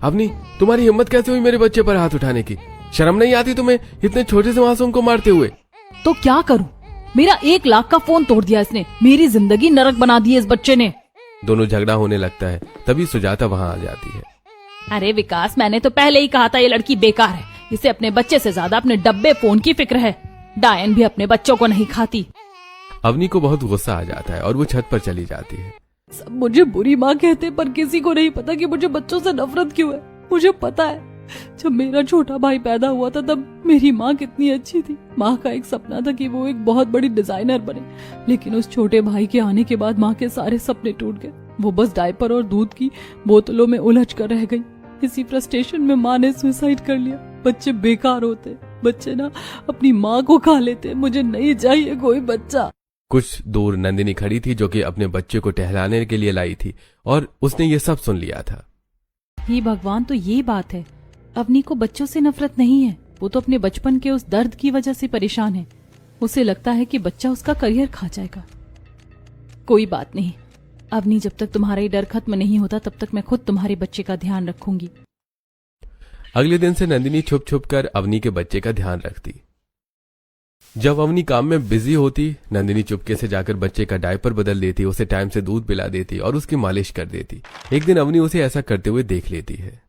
अवनी, तुम्हारी हिम्मत कैसे हुई मेरे बच्चे पर हाथ उठाने की? शर्म नहीं आती तुम्हें इतने छोटे से मासूम को मारते हुए? तो क्या करूं? मेरा 1 लाख का फोन तोड़ दिया इसने। मेरी जिंदगी नरक बना दी है इस बच्चे ने। दोनों झगड़ा होने लगता है, तभी सुजाता वहाँ आ जाती है। अरे विकास, मैंने तो पहले ही कहा था ये लड़की बेकार है। इसे अपने बच्चे से ज्यादा अपने डब्बे फोन की फिक्र है। डायन भी अपने बच्चों को नहीं खाती। अवनी को बहुत गुस्सा आ जाता है और वो छत पर चली जाती है। सब मुझे बुरी माँ कहते, पर किसी को नहीं पता कि मुझे बच्चों से नफरत क्यों है। मुझे पता है, जब मेरा छोटा भाई पैदा हुआ था तब मेरी माँ कितनी अच्छी थी। माँ का एक सपना था कि वो एक बहुत बड़ी डिजाइनर बने, लेकिन उस छोटे भाई के आने के बाद माँ के सारे सपने टूट गए। वो बस डायपर और दूध की बोतलों में उलझ कर रह गई। इसी फ्रस्ट्रेशन में माँ ने सुसाइड कर लिया। बच्चे बेकार होते, बच्चे ना अपनी माँ को खा लेते। मुझे नहीं चाहिए कोई बच्चा। कुछ दूर नंदिनी खड़ी थी, जो कि अपने बच्चे को टहलाने के लिए लाई थी, और उसने ये सब सुन लिया था। हे भगवान, तो ये बात है। अवनी को बच्चों से नफरत नहीं है। वो तो अपने बचपन के उस दर्द की वजह से परेशान है। उसे लगता है कि बच्चा उसका करियर खा जाएगा। कोई बात नहीं अवनी, जब तक तुम्हारा ये डर खत्म नहीं होता तब तक मैं खुद तुम्हारे बच्चे का ध्यान रखूंगी। अगले दिन से नंदिनी छुप छुप कर अवनी के बच्चे का ध्यान रखती। जब अवनी काम में बिजी होती, नंदिनी चुपके से जाकर बच्चे का डायपर बदल देती, उसे टाइम से दूध पिला देती और उसकी मालिश कर देती। एक दिन अवनी उसे ऐसा करते हुए देख लेती है।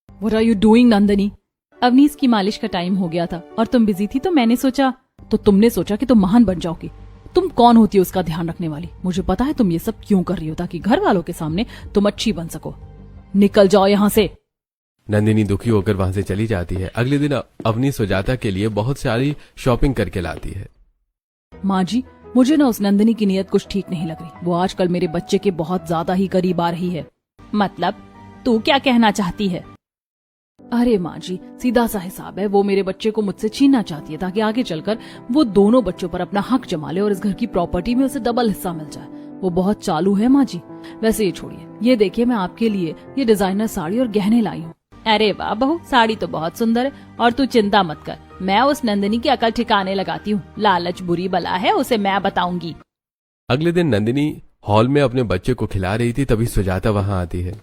What are you doing, Nandini? Avani, इसकी मालिश का टाइम हो गया था और तुम बिजी थी, तो मैंने सोचा, तो तुमने सोचा कि तुम महान बन जाओगी। तुम कौन होती हो उसका ध्यान रखने वाली? मुझे पता है तुम ये सब क्यों कर रही हो, ताकि घर वालों के सामने तुम अच्छी बन सको। निकल जाओ यहाँ से। नंदिनी दुखी होकर वहां से चली जाती है। अगले दिन अवनी सुजाता के लिए बहुत सारी शॉपिंग करके लाती है। माँ जी, मुझे ना उस नंदिनी की नीयत कुछ ठीक नहीं लग रही। वो आजकल मेरे बच्चे के बहुत ज्यादा ही करीब आ रही है। मतलब तू क्या कहना चाहती है? अरे माँ जी, सीधा सा हिसाब है। वो मेरे बच्चे को मुझसे छीनना चाहती है, ताकि आगे चलकर वो दोनों बच्चों पर अपना हक जमा ले और इस घर की प्रॉपर्टी में उसे डबल हिस्सा मिल जाए। वो बहुत चालू है माँ जी। वैसे ये छोड़िए, ये देखिए मैं आपके लिए ये डिजाइनर साड़ी और गहने लाई हूँ। अरे वाह बहू, साड़ी तो बहुत सुंदर है। और तू चिंता मत कर, मैं उस नंदिनी की अकल ठिकाने लगाती हूँ। लालच बुरी बला है, उसे मैं बताऊंगी। अगले दिन नंदिनी हॉल में अपने बच्चे को खिला रही थी, तभी सुजाता वहां आती है।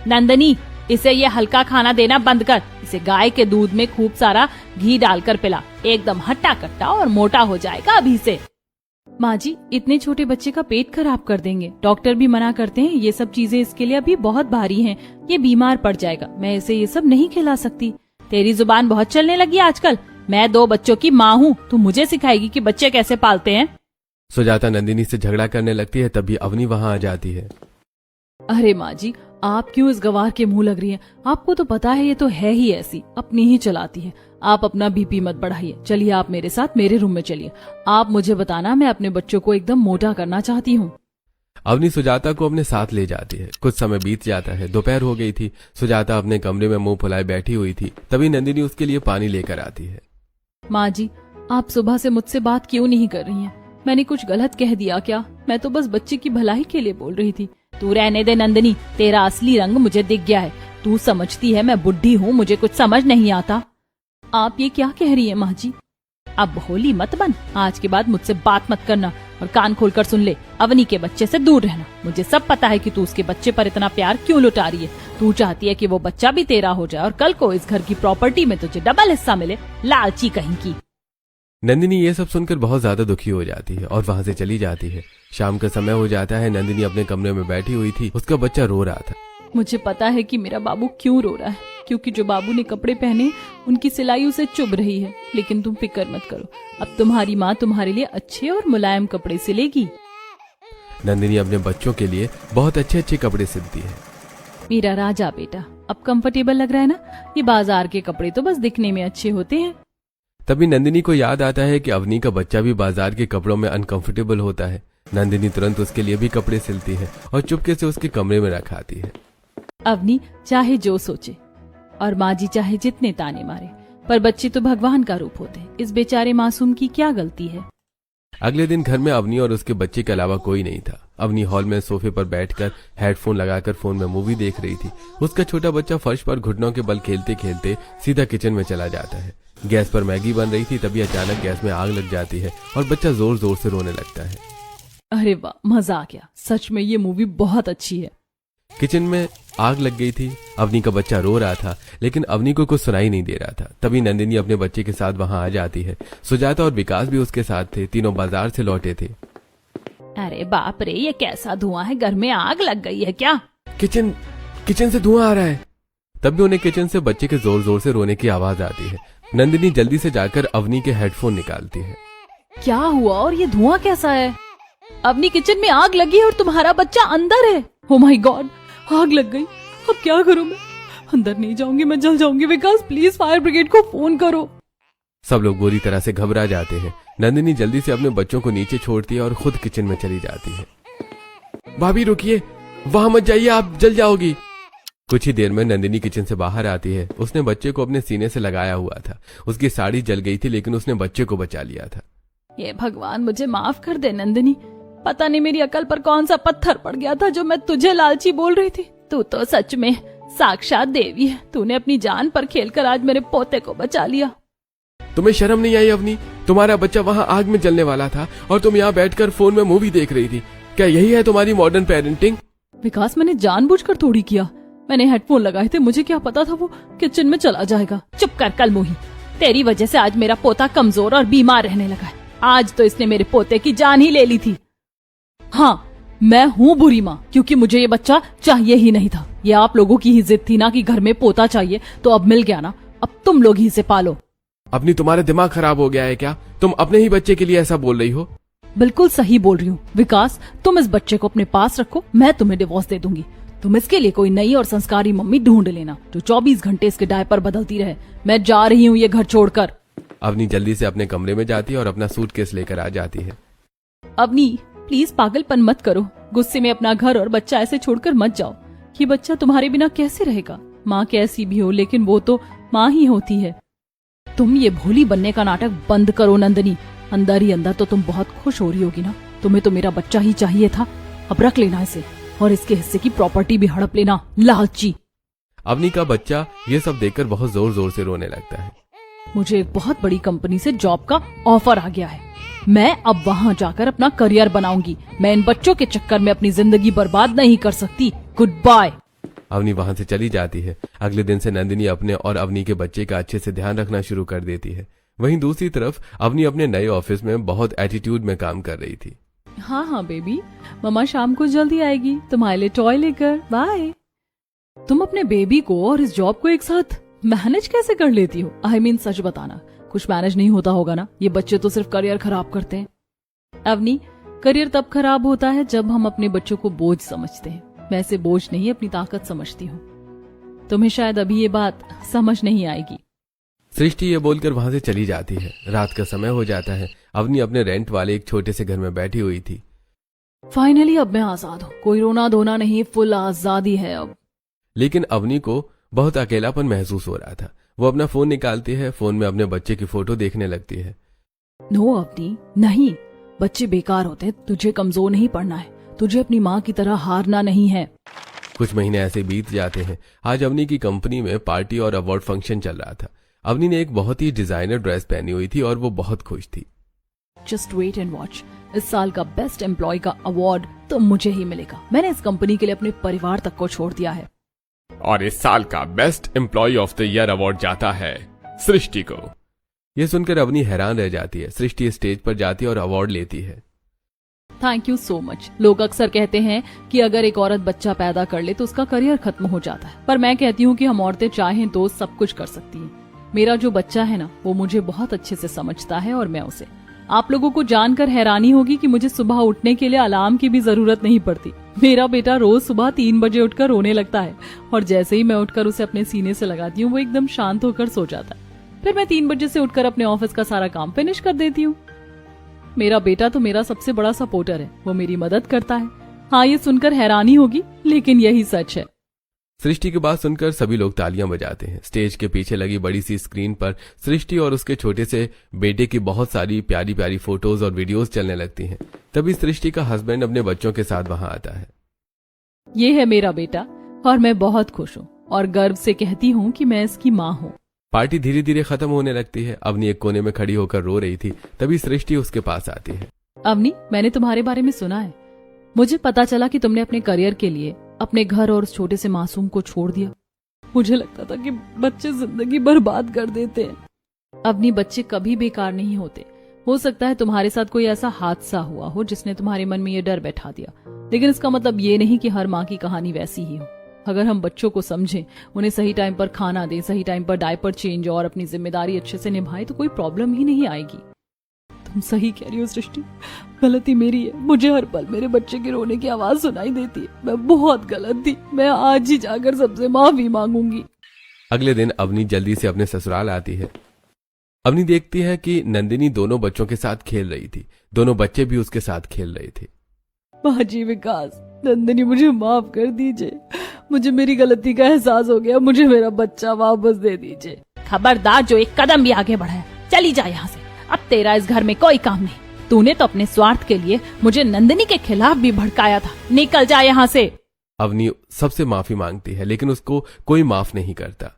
नंदिनी, इसे ये हल्का खाना देना बंद कर। इसे गाय के दूध में खूब सारा घी डालकर पिला। एकदम हट्टा कट्टा और मोटा हो जाएगा अभी से। माँ जी, इतने छोटे बच्चे का पेट खराब कर देंगे। डॉक्टर भी मना करते हैं, ये सब चीजें इसके लिए अभी बहुत भारी हैं। ये बीमार पड़ जाएगा। मैं इसे ये सब नहीं खिला सकती। तेरी जुबान बहुत चलने लगी आजकल। मैं 2 बच्चों की माँ हूँ, तू मुझे सिखाएगी कि बच्चे कैसे पालते हैं? सुजाता नंदिनी से झगड़ा करने लगती है, तभी अवनी वहां आ जाती है। अरे माँ जी, आप क्यों इस गवार के मुंह लग रही हैं? आपको तो पता है ये तो है ही ऐसी, अपनी ही चलाती है। आप अपना बीपी मत बढ़ाइए। चलिए आप मेरे साथ मेरे रूम में चलिए। आप मुझे बताना, मैं अपने बच्चों को एकदम मोटा करना चाहती हूँ। अवनी सुजाता को अपने साथ ले जाती है। कुछ समय बीत जाता है। दोपहर हो गई थी। सुजाता अपने कमरे में मुंह फुलाए बैठी हुई थी, तभी नंदिनी उसके लिए पानी लेकर आती है। माँ जी, आप सुबह से मुझसे बात क्यों नहीं कर रही हैं? मैंने कुछ गलत कह दिया क्या? मैं तो बस बच्चे की भलाई के लिए बोल रही थी। तू रहने दे नंदिनी, तेरा असली रंग मुझे दिख गया है। तू समझती है मैं बुढ़ी हूँ, मुझे कुछ समझ नहीं आता। आप ये क्या कह रही है माँ जी? अब होली मत बन। आज के बाद मुझसे बात मत करना और कान खोलकर सुन ले। अवनी के बच्चे से दूर रहना। मुझे सब पता है कि तू उसके बच्चे पर इतना प्यार क्यों लुटा रही है। तू चाहती है कि वो बच्चा भी तेरा हो जाए और कल को इस घर की प्रॉपर्टी में तुझे डबल हिस्सा मिले। लालची कहीं की। नंदिनी ये सब सुनकर बहुत ज्यादा दुखी हो जाती है और वहां से चली जाती है। शाम का समय हो जाता है। नंदिनी अपने कमरे में बैठी हुई थी। उसका बच्चा रो रहा था। मुझे पता है कि मेरा बाबू क्यों रो रहा है, क्योंकि जो बाबू ने कपड़े पहने उनकी सिलाई उसे चुभ रही है। लेकिन तुम फिक्र मत करो, अब तुम्हारी माँ तुम्हारे लिए अच्छे और मुलायम कपड़े सिलेगी। नंदिनी अपने बच्चों के लिए बहुत अच्छे अच्छे कपड़े सिलती है। मेरा राजा बेटा, अब कंफर्टेबल लग रहा है ना? ये बाजार के कपड़े तो बस दिखने में अच्छे होते हैं। तभी नंदिनी को याद आता है कि अवनी का बच्चा भी बाजार के कपड़ों में अनकंफर्टेबल होता है। नंदिनी तुरंत उसके लिए भी कपड़े सिलती है और चुपके से उसके कमरे में रखाती है। अवनी चाहे जो सोचे और माँ जी चाहे जितने ताने मारे, पर बच्चे तो भगवान का रूप होते हैं। इस बेचारे मासूम की क्या गलती है? अगले दिन घर में अवनी और उसके बच्चे के अलावा कोई नहीं था। अवनी हॉल में सोफे पर बैठकर हेडफोन लगाकर फोन में मूवी देख रही थी। उसका छोटा बच्चा फर्श पर घुटनों के बल खेलते खेलते सीधा किचन में चला जाता है। गैस पर मैगी बन रही थी, तभी अचानक गैस में आग लग जाती है और बच्चा जोर जोर से रोने लगता है। अरे वाह, मजा आ गया। सच में ये मूवी बहुत अच्छी है। किचन में आग लग गई थी। अवनी का बच्चा रो रहा था, लेकिन अवनी को कुछ सुनाई नहीं दे रहा था। तभी नंदिनी अपने बच्चे के साथ वहां आ जाती है। सुजाता और विकास भी उसके साथ थे। तीनों बाजार से लौटे थे। अरे बाप रे, ये कैसा धुआं है? घर में आग लग गई है क्या? किचन से धुआं आ रहा है। तभी उन्हें किचन से बच्चे के जोर जोर से रोने की आवाज आती है। नंदिनी जल्दी से जाकर अवनी के हेडफोन निकालती है। क्या हुआ और ये धुआं कैसा है? अवनी, किचन में आग लगी है और तुम्हारा बच्चा अंदर है। ओ माय गॉड, आग लग गई। अब क्या करूं मैं? अंदर नहीं जाऊंगी, मैं जल जाऊंगी। विकास, प्लीज फायर ब्रिगेड को फोन करो। सब लोग बुरी तरह से घबरा जाते हैं। नंदिनी जल्दी से अपने बच्चों को नीचे छोड़ती है और खुद किचन में चली जाती है। भाभी रुकिए, वहां मत जाइए, आप जल जाओगी। कुछ ही देर में नंदिनी किचन से बाहर आती है। उसने बच्चे को अपने सीने से लगाया हुआ था। उसकी साड़ी जल गई थी, लेकिन उसने बच्चे को बचा लिया था। ये भगवान, मुझे माफ कर दे नंदिनी। पता नहीं मेरी अकल पर कौन सा पत्थर पड़ गया था जो मैं तुझे लालची बोल रही थी। तू तो सच में साक्षात देवी है। तूने अपनी जान पर खेलकर आज मेरे पोते को बचा लिया। तुम्हें शर्म नहीं आई अवनी? तुम्हारा बच्चा वहां आग में जलने वाला था और तुम यहाँ बैठकर फोन में मूवी देख रही थी। क्या यही है तुम्हारी मॉडर्न पेरेंटिंग? विकास, मैंने जानबूझकर थोड़ी किया। मैंने हेडफोन लगाए थे, मुझे क्या पता था वो किचन में चला जाएगा। चुप कर कलमुही, तेरी वजह से आज मेरा पोता कमजोर और बीमार रहने लगा है। आज तो इसने मेरे पोते की जान ही ले ली थी। हाँ, मैं हूँ बुरी माँ, क्योंकि मुझे ये बच्चा चाहिए ही नहीं था। ये आप लोगों की ही जिद थी ना कि घर में पोता चाहिए, तो अब मिल गया ना। अब तुम लोग ही से पालो। अपनी तुम्हारा दिमाग खराब हो गया है क्या? तुम अपने ही बच्चे के लिए ऐसा बोल रही हो? बिल्कुल सही बोल रही हूँ विकास। तुम इस बच्चे को अपने पास रखो, मैं तुम्हें डिवोर्स दे दूंगी। तुम इसके लिए कोई नई और संस्कारी मम्मी ढूंढ लेना जो 24 घंटे इसके डायपर बदलती रहे। मैं जा रही हूँ ये घर छोड़कर। अवनी जल्दी से अपने कमरे में जाती है और अपना सूटकेस लेकर आ जाती है। अवनी, प्लीज पागलपन मत करो। गुस्से में अपना घर और बच्चा ऐसे छोड़कर मत जाओ। ये बच्चा तुम्हारे बिना कैसे रहेगा? माँ कैसी भी हो, लेकिन वो तो माँ ही होती है। तुम ये भोली बनने का नाटक बंद करो नंदिनी। अंदर ही अंदर तो तुम बहुत खुश हो रही होगी ना। तुम्हें तो मेरा बच्चा ही चाहिए था। अब रख लेना इसे और इसके हिस्से की प्रॉपर्टी भी हड़प लेना, लालची। अवनी का बच्चा ये सब देखकर बहुत जोर जोर से रोने लगता है। मुझे एक बहुत बड़ी कंपनी से जॉब का ऑफर आ गया है। मैं अब वहाँ जाकर अपना करियर बनाऊंगी। मैं इन बच्चों के चक्कर में अपनी जिंदगी बर्बाद नहीं कर सकती। Good bye. अवनी वहां से चली जाती है। अगले दिन से नंदिनी अपने और अवनी के बच्चे का अच्छे से ध्यान रखना शुरू कर देती है। वहीं दूसरी तरफ अवनी अपने नए ऑफिस में बहुत एटीट्यूड में काम कर रही थी। हाँ बेबी, मम्मा शाम को जल्दी आएगी तुम्हारे लिए टॉय लेकर। बाय। तुम अपने बेबी को और इस जॉब को एक साथ मैनेज कैसे कर लेती हो? आई मीन सच बताना, कुछ मैनेज नहीं होता होगा ना? ये बच्चे तो सिर्फ करियर खराब करते हैं। अवनी, करियर तब खराब होता है जब हम अपने बच्चों को बोझ समझते हैं। मैं इसे बोझ नहीं, अपनी ताकत समझती हूँ। तुम्हें शायद अभी ये बात समझ नहीं आएगी। सृष्टि ये बोलकर वहां से चली जाती है। रात का समय हो जाता है। अवनी अपने रेंट वाले एक छोटे से घर में बैठी हुई थी। फाइनली अब मैं आजाद हूँ। कोई रोना धोना नहीं, फुल आजादी है अब। लेकिन अवनी को बहुत अकेलापन महसूस हो रहा था। वो अपना फोन निकालती है। फोन में अपने बच्चे की फोटो देखने लगती है। नो अवनी, नहीं, बच्चे बेकार होते। तुझे कमजोर नहीं पड़ना है। तुझे अपनी माँ की तरह हारना नहीं है। कुछ महीने ऐसे बीत जाते हैं। आज अवनी की कंपनी में पार्टी और अवार्ड फंक्शन चल रहा था। अवनी ने एक बहुत ही डिजाइनर ड्रेस पहनी हुई थी और वो बहुत खुश थी। Just wait and watch. इस साल का बेस्ट एम्प्लॉय का अवार्ड तो मुझे ही मिलेगा। मैंने इस कंपनी के लिए अपने परिवार तक को छोड़ दिया है। और इस साल का best employ of the year award जाता है सृष्टि को। ये सुनकर अवनी हैरान रह जाती है। सृष्टि स्टेज पर जाती है और अवार्ड लेती है। Thank you so much. लोग अक्सर कहते हैं कि अगर एक औरत बच्चा पैदा कर ले तो उसका करियर खत्म हो जाता है, पर मैं कहती हूँ कि हम औरतें चाहें तो सब कुछ कर सकती हैं। मेरा जो बच्चा है ना, वो मुझे बहुत अच्छे से समझता है और मैं उसे। आप लोगों को जानकर हैरानी होगी कि मुझे सुबह उठने के लिए अलार्म की भी जरूरत नहीं पड़ती। मेरा बेटा रोज सुबह 3 बजे उठकर रोने लगता है और जैसे ही मैं उठकर उसे अपने सीने से लगाती हूँ वो एकदम शांत होकर सो जाता है। फिर मैं 3 बजे से उठकर अपने ऑफिस का सारा काम फिनिश कर देती हूँ। मेरा बेटा तो मेरा सबसे बड़ा सपोर्टर है। वो मेरी मदद करता है। हाँ, ये सुनकर हैरानी होगी, लेकिन यही सच है। सृष्टि की बात सुनकर सभी लोग तालियां बजाते हैं। स्टेज के पीछे लगी बड़ी सी स्क्रीन पर सृष्टि और उसके छोटे से बेटे की बहुत सारी प्यारी प्यारी फोटोज और वीडियोस चलने लगती हैं। तभी सृष्टि का हस्बैंड अपने बच्चों के साथ वहां आता है। ये है मेरा बेटा और मैं बहुत खुश हूँ और गर्व से कहती हूँ कि मैं इसकी माँ हूँ। पार्टी धीरे धीरे खत्म होने लगती है। अवनी एक कोने में खड़ी होकर रो रही थी। तभी सृष्टि उसके पास आती है। अवनी, मैंने तुम्हारे बारे में सुना है। मुझे पता चला कि तुमने अपने करियर के लिए अपने घर और उस छोटे से मासूम को छोड़ दिया। मुझे लगता था कि बच्चे जिंदगी बर्बाद कर देते हैं। अवनी, बच्चे कभी बेकार नहीं होते। हो सकता है तुम्हारे साथ कोई ऐसा हादसा हुआ हो जिसने तुम्हारे मन में ये डर बैठा दिया, लेकिन इसका मतलब ये नहीं कि हर माँ की कहानी वैसी ही हो। अगर हम बच्चों को समझें, उन्हें सही टाइम पर खाना दें, सही टाइम पर डायपर चेंज और अपनी जिम्मेदारी अच्छे से निभाएं, तो कोई प्रॉब्लम ही नहीं आएगी। तुम सही कह रही हो सृष्टि, गलती मेरी है। मुझे हर पल मेरे बच्चे के रोने की आवाज सुनाई देती है। मैं बहुत गलत थी। मैं आज ही जाकर सबसे माफी मांगूंगी। अगले दिन अवनी जल्दी से अपने ससुराल आती है। अवनी देखती है कि नंदिनी दोनों बच्चों के साथ खेल रही थी। दोनों बच्चे भी उसके साथ खेल रहे थे। बाजी विकास, नंदिनी मुझे माफ कर दीजिए। मुझे मेरी गलती का एहसास हो गया। मुझे मेरा बच्चा वापस दे दीजिए। खबरदार, जो एक कदम भी आगे बढ़ाए, चली जा यहाँ से। अब तेरा इस घर में कोई काम नहीं। तूने तो अपने स्वार्थ के लिए मुझे नंदिनी के खिलाफ भी भड़काया था। निकल जा यहाँ से। अवनी सबसे माफी मांगती है, लेकिन उसको कोई माफ नहीं करता।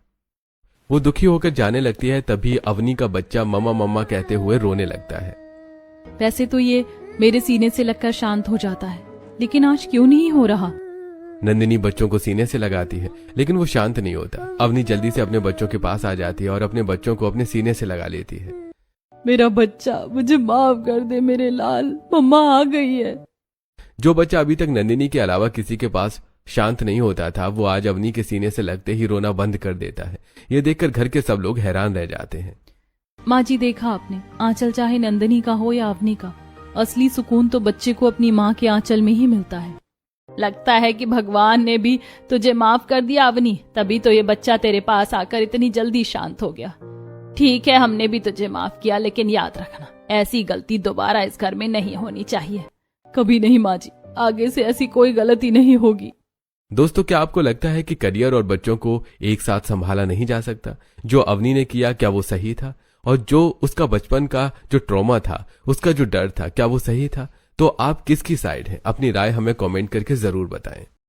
वो दुखी होकर जाने लगती है। तभी अवनी का बच्चा मम्मा मम्मा कहते हुए रोने लगता है। वैसे तो ये मेरे सीने से लगकर शांत हो जाता है, लेकिन आज क्यों नहीं हो रहा? नंदिनी बच्चों को सीने से लगाती है, लेकिन वो शांत नहीं होता। अवनी जल्दी से अपने बच्चों के पास आ जाती है और अपने बच्चों को अपने सीने से लगा लेती है। मेरा बच्चा, मुझे माफ कर दे मेरे लाल। मम्मा आ गई है। जो बच्चा अभी तक नंदिनी के अलावा किसी के पास शांत नहीं होता था, वो आज अवनी के सीने से लगते ही रोना बंद कर देता है। ये देखकर घर के सब लोग हैरान रह जाते हैं। माँ जी, देखा आपने, आंचल चाहे नंदिनी का हो या अवनी का, असली सुकून तो बच्चे को अपनी माँ के आंचल में ही मिलता है। लगता है कि भगवान ने भी तुझे माफ कर दिया अवनी, तभी तो ये बच्चा तेरे पास आकर इतनी जल्दी शांत हो गया। ठीक है, हमने भी तुझे माफ किया, लेकिन याद रखना, ऐसी गलती दोबारा इस घर में नहीं होनी चाहिए। कभी नहीं माँ जी, आगे से ऐसी कोई गलती नहीं होगी। दोस्तों, क्या आपको लगता है कि करियर और बच्चों को एक साथ संभाला नहीं जा सकता? जो अवनी ने किया, क्या वो सही था? और जो उसका बचपन का जो ट्रॉमा था, उसका जो डर था, क्या वो सही था? तो आप किसकी साइड हैं? अपनी राय हमें कमेंट करके जरूर बताएं।